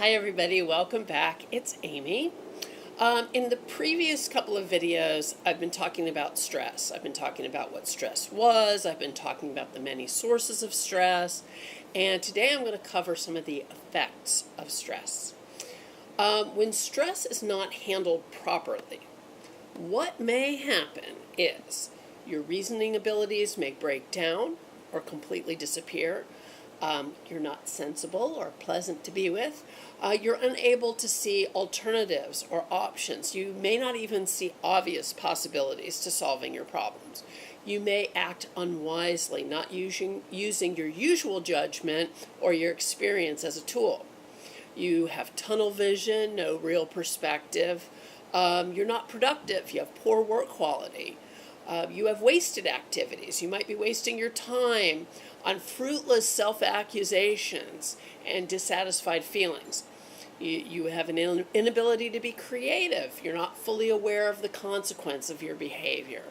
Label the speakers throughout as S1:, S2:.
S1: Hi everybody, welcome back. It's Amy. In the previous couple of videos, I've been talking about stress. I've been talking about what stress was. I've been talking about the many sources of stress. And today I'm going to cover some of the effects of stress. When stress is not handled properly, what may happen is your reasoning abilities may break down or completely disappear. You're not sensible or pleasant to be with. You're unable to see alternatives or options. You may not even see obvious possibilities to solving your problems. You may act unwisely, not using your usual judgment or your experience as a tool. You have tunnel vision, no real perspective. You're not productive. You have poor work quality. You have wasted activities. You might be wasting your time on fruitless self-accusations and dissatisfied feelings. You have an inability to be creative. You're not fully aware of the consequence of your behavior.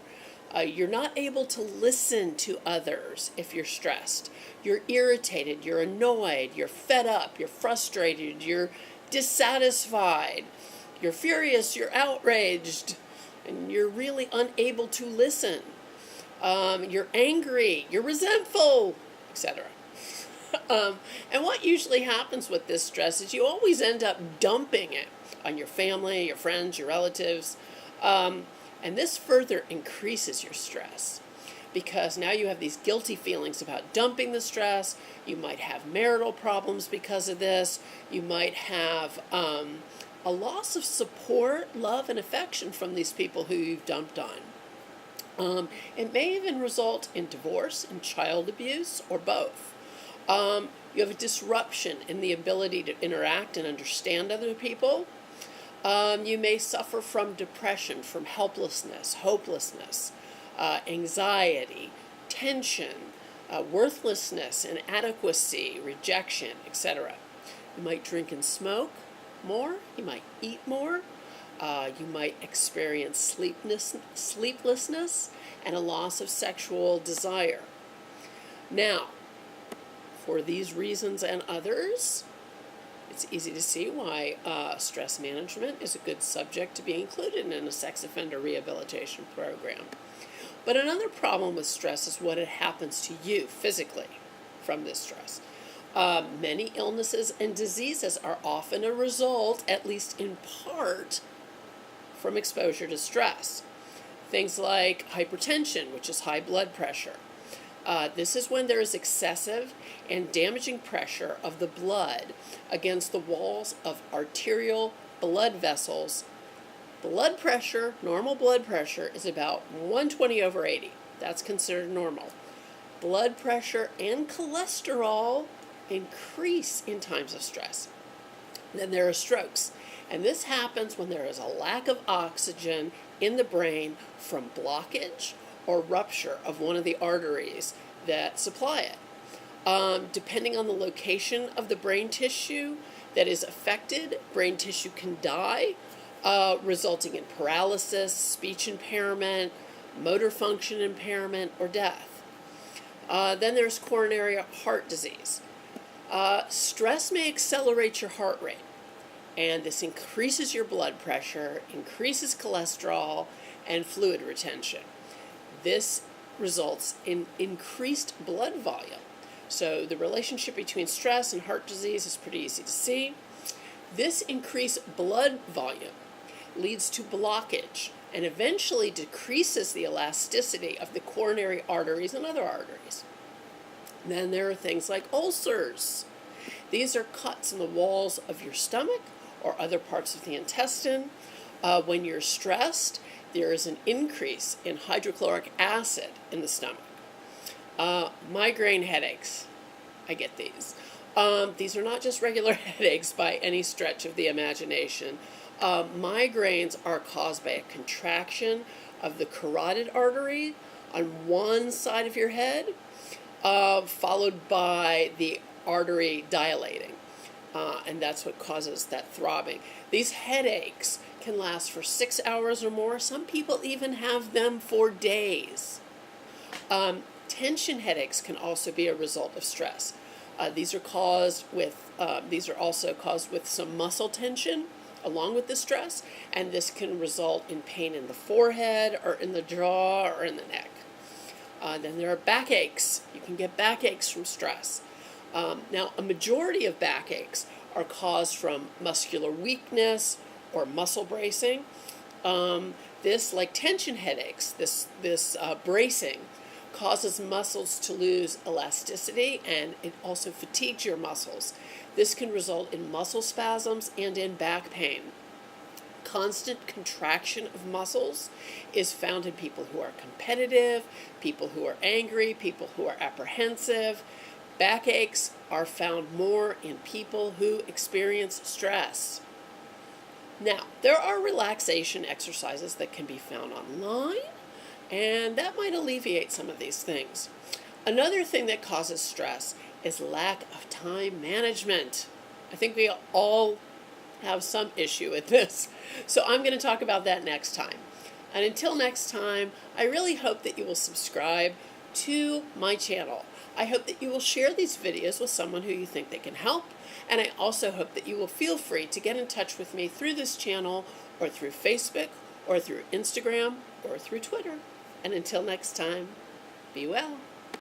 S1: You're not able to listen to others if you're stressed. You're irritated, you're annoyed, you're fed up, you're frustrated, you're dissatisfied, you're furious, you're outraged, and you're really unable to listen. You're angry, you're resentful, etc. And what usually happens with this stress is you always end up dumping it on your family, your friends, your relatives. And this further increases your stress because now you have these guilty feelings about dumping the stress. You might have marital problems because of this. You might have a loss of support, love, and affection from these people who you've dumped on. It may even result in divorce and child abuse or both. You have a disruption in the ability to interact and understand other people. You may suffer from depression, from helplessness, hopelessness, anxiety, tension, worthlessness, inadequacy, rejection, etc. You might drink and smoke more. You might eat more. You might experience sleeplessness and a loss of sexual desire. Now, for these reasons and others, it's easy to see why stress management is a good subject to be included in a sex offender rehabilitation program. But another problem with stress is what it happens to you physically from this stress. Many illnesses and diseases are often a result, at least in part, from exposure to stress. Things like hypertension, which is high blood pressure. This is when there is excessive and damaging pressure of the blood against the walls of arterial blood vessels. Blood pressure, normal blood pressure, is about 120/80. That's considered normal. Blood pressure and cholesterol increase in times of stress. Then there are strokes, and this happens when there is a lack of oxygen in the brain from blockage or rupture of one of the arteries that supply it. Depending on the location of the brain tissue that is affected, brain tissue can die, resulting in paralysis, speech impairment, motor function impairment, or death. Then there's coronary heart disease. Stress may accelerate your heart rate, and this increases your blood pressure, increases cholesterol, and fluid retention. This results in increased blood volume. So the relationship between stress and heart disease is pretty easy to see. This increased blood volume leads to blockage and eventually decreases the elasticity of the coronary arteries and other arteries. Then there are things like ulcers. These are cuts in the walls of your stomach or other parts of the intestine. When you're stressed, there is an increase in hydrochloric acid in the stomach. Migraine headaches, I get these. These are not just regular headaches by any stretch of the imagination. Migraines are caused by a contraction of the carotid artery on one side of your head, followed by the artery dilating. And that's what causes that throbbing. These headaches can last for 6 hours or more. Some people even have them for days. Tension headaches can also be a result of stress. These are also caused with some muscle tension along with the stress, and this can result in pain in the forehead or in the jaw or in the neck. Then there are backaches. You can get backaches from stress. Now, a majority of backaches are caused from muscular weakness or muscle bracing. This, like tension headaches, this bracing causes muscles to lose elasticity, and it also fatigues your muscles. This can result in muscle spasms and in back pain. Constant contraction of muscles is found in people who are competitive, people who are angry, people who are apprehensive. Backaches are found more in people who experience stress. Now, there are relaxation exercises that can be found online, and that might alleviate some of these things. Another thing that causes stress is lack of time management. I think we all have some issue with this. So I'm going to talk about that next time. And until next time, I really hope that you will subscribe to my channel. I hope that you will share these videos with someone who you think they can help. And I also hope that you will feel free to get in touch with me through this channel, or through Facebook, or through Instagram, or through Twitter. And until next time, be well.